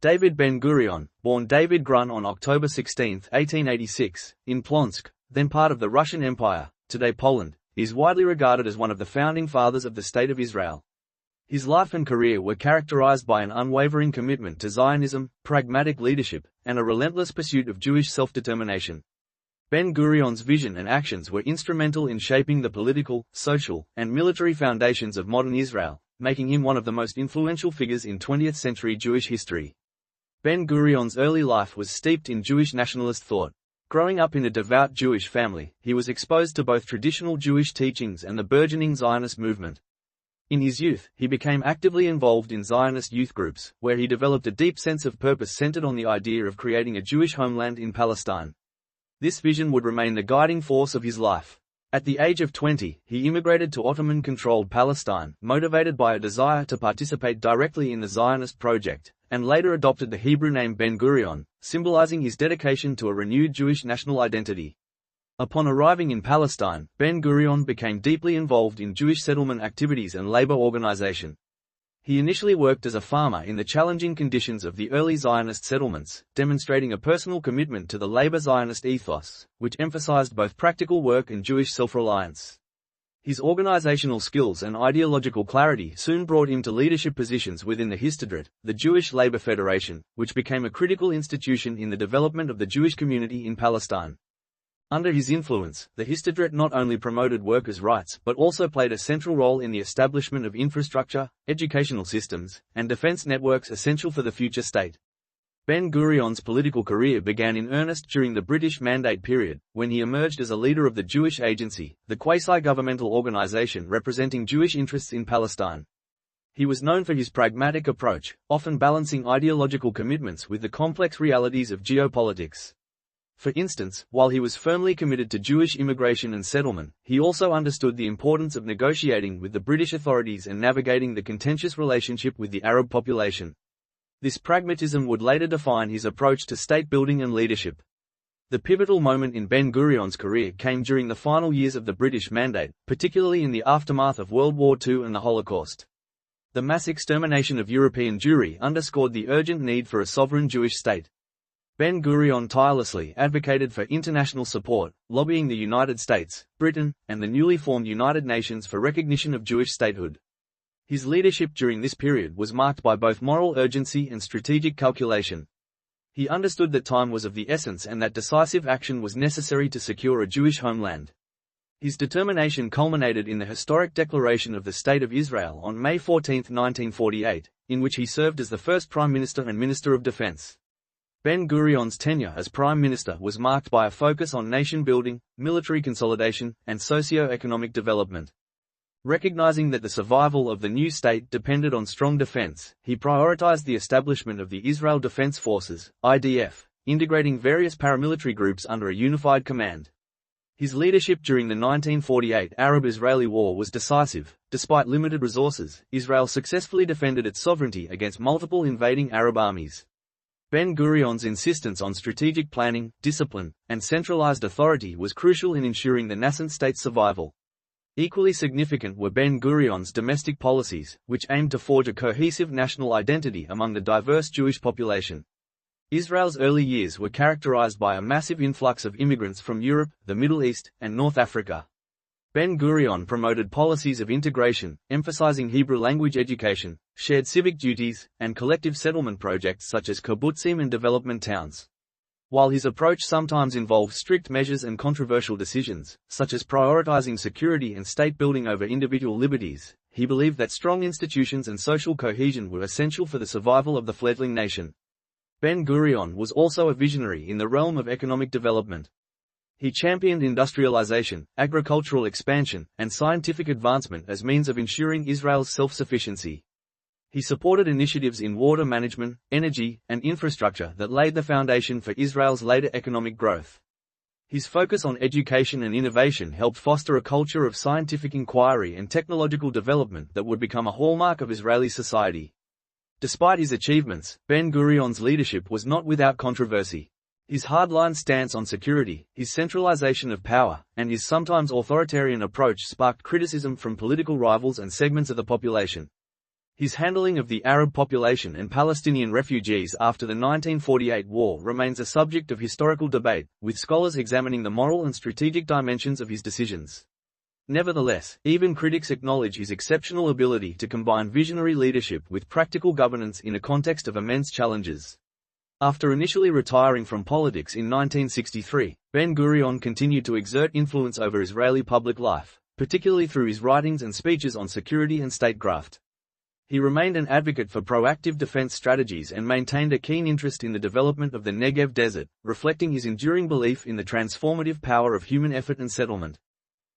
David Ben-Gurion, born David Grun on October 16, 1886, in Plonsk, then part of the Russian Empire, today Poland, is widely regarded as one of the founding fathers of the State of Israel. His life and career were characterized by an unwavering commitment to Zionism, pragmatic leadership, and a relentless pursuit of Jewish self-determination. Ben-Gurion's vision and actions were instrumental in shaping the political, social, and military foundations of modern Israel, making him one of the most influential figures in 20th-century Jewish history. Ben-Gurion's early life was steeped in Jewish nationalist thought. Growing up in a devout Jewish family, he was exposed to both traditional Jewish teachings and the burgeoning Zionist movement. In his youth, he became actively involved in Zionist youth groups, where he developed a deep sense of purpose centered on the idea of creating a Jewish homeland in Palestine. This vision would remain the guiding force of his life. At the age of 20, he immigrated to Ottoman-controlled Palestine, motivated by a desire to participate directly in the Zionist project, and later adopted the Hebrew name Ben-Gurion, symbolizing his dedication to a renewed Jewish national identity. Upon arriving in Palestine, Ben-Gurion became deeply involved in Jewish settlement activities and labor organization. He initially worked as a farmer in the challenging conditions of the early Zionist settlements, demonstrating a personal commitment to the labor Zionist ethos, which emphasized both practical work and Jewish self-reliance. His organizational skills and ideological clarity soon brought him to leadership positions within the Histadrut, the Jewish Labor Federation, which became a critical institution in the development of the Jewish community in Palestine. Under his influence, the Histadrut not only promoted workers' rights but also played a central role in the establishment of infrastructure, educational systems, and defense networks essential for the future state. Ben-Gurion's political career began in earnest during the British Mandate period, when he emerged as a leader of the Jewish Agency, the quasi-governmental organization representing Jewish interests in Palestine. He was known for his pragmatic approach, often balancing ideological commitments with the complex realities of geopolitics. For instance, while he was firmly committed to Jewish immigration and settlement, he also understood the importance of negotiating with the British authorities and navigating the contentious relationship with the Arab population. This pragmatism would later define his approach to state building and leadership. The pivotal moment in Ben-Gurion's career came during the final years of the British Mandate, particularly in the aftermath of World War II and the Holocaust. The mass extermination of European Jewry underscored the urgent need for a sovereign Jewish state. Ben-Gurion tirelessly advocated for international support, lobbying the United States, Britain, and the newly formed United Nations for recognition of Jewish statehood. His leadership during this period was marked by both moral urgency and strategic calculation. He understood that time was of the essence and that decisive action was necessary to secure a Jewish homeland. His determination culminated in the historic declaration of the State of Israel on May 14, 1948, in which he served as the first Prime Minister and Minister of Defense. Ben-Gurion's tenure as Prime Minister was marked by a focus on nation-building, military consolidation, and socio-economic development. Recognizing that the survival of the new state depended on strong defense, he prioritized the establishment of the Israel Defense Forces, IDF, integrating various paramilitary groups under a unified command. His leadership during the 1948 Arab-Israeli War was decisive. Despite limited resources, Israel successfully defended its sovereignty against multiple invading Arab armies. Ben-Gurion's insistence on strategic planning, discipline, and centralized authority was crucial in ensuring the nascent state's survival. Equally significant were Ben-Gurion's domestic policies, which aimed to forge a cohesive national identity among the diverse Jewish population. Israel's early years were characterized by a massive influx of immigrants from Europe, the Middle East, and North Africa. Ben-Gurion promoted policies of integration, emphasizing Hebrew language education, shared civic duties, and collective settlement projects such as kibbutzim and development towns. While his approach sometimes involved strict measures and controversial decisions, such as prioritizing security and state building over individual liberties, he believed that strong institutions and social cohesion were essential for the survival of the fledgling nation. Ben-Gurion was also a visionary in the realm of economic development. He championed industrialization, agricultural expansion, and scientific advancement as means of ensuring Israel's self-sufficiency. He supported initiatives in water management, energy, and infrastructure that laid the foundation for Israel's later economic growth. His focus on education and innovation helped foster a culture of scientific inquiry and technological development that would become a hallmark of Israeli society. Despite his achievements, Ben-Gurion's leadership was not without controversy. His hardline stance on security, his centralization of power, and his sometimes authoritarian approach sparked criticism from political rivals and segments of the population. His handling of the Arab population and Palestinian refugees after the 1948 war remains a subject of historical debate, with scholars examining the moral and strategic dimensions of his decisions. Nevertheless, even critics acknowledge his exceptional ability to combine visionary leadership with practical governance in a context of immense challenges. After initially retiring from politics in 1963, Ben-Gurion continued to exert influence over Israeli public life, particularly through his writings and speeches on security and statecraft. He remained an advocate for proactive defense strategies and maintained a keen interest in the development of the Negev desert, reflecting his enduring belief in the transformative power of human effort and settlement.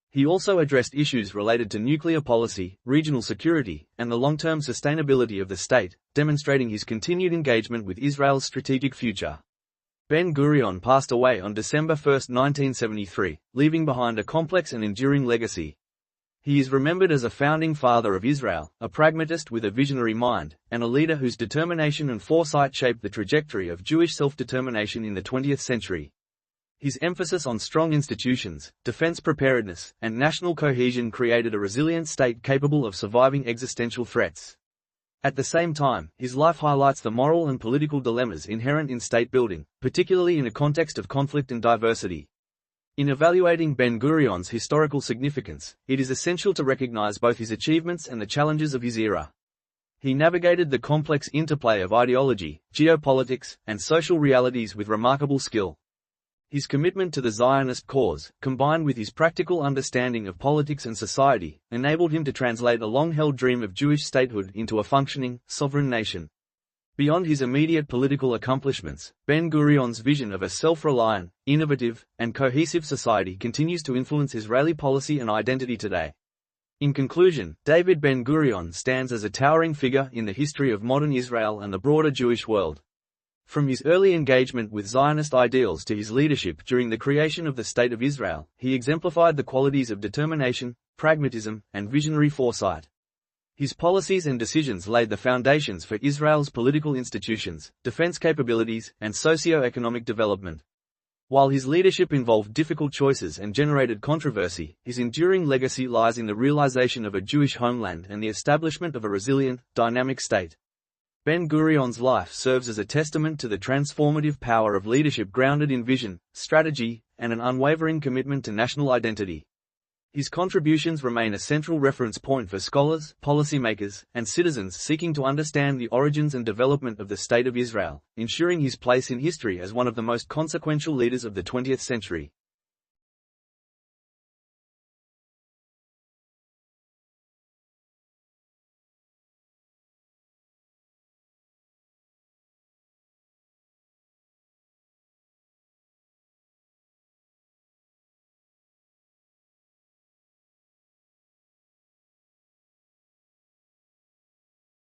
He also addressed issues related to nuclear policy, regional security, and the long-term sustainability of the state, demonstrating his continued engagement with Israel's strategic future. Ben-Gurion passed away on December 1, 1973, leaving behind a complex and enduring legacy. He is remembered as a founding father of Israel, a pragmatist with a visionary mind, and a leader whose determination and foresight shaped the trajectory of Jewish self-determination in the 20th century. His emphasis on strong institutions, defense preparedness, and national cohesion created a resilient state capable of surviving existential threats. At the same time, his life highlights the moral and political dilemmas inherent in state building, particularly in a context of conflict and diversity. In evaluating Ben-Gurion's historical significance, it is essential to recognize both his achievements and the challenges of his era. He navigated the complex interplay of ideology, geopolitics, and social realities with remarkable skill. His commitment to the Zionist cause, combined with his practical understanding of politics and society, enabled him to translate a long-held dream of Jewish statehood into a functioning, sovereign nation. Beyond his immediate political accomplishments, Ben-Gurion's vision of a self-reliant, innovative, and cohesive society continues to influence Israeli policy and identity today. In conclusion, David Ben-Gurion stands as a towering figure in the history of modern Israel and the broader Jewish world. From his early engagement with Zionist ideals to his leadership during the creation of the State of Israel, he exemplified the qualities of determination, pragmatism, and visionary foresight. His policies and decisions laid the foundations for Israel's political institutions, defense capabilities, and socio-economic development. While his leadership involved difficult choices and generated controversy, his enduring legacy lies in the realization of a Jewish homeland and the establishment of a resilient, dynamic state. Ben-Gurion's life serves as a testament to the transformative power of leadership grounded in vision, strategy, and an unwavering commitment to national identity. His contributions remain a central reference point for scholars, policymakers, and citizens seeking to understand the origins and development of the State of Israel, ensuring his place in history as one of the most consequential leaders of the 20th century.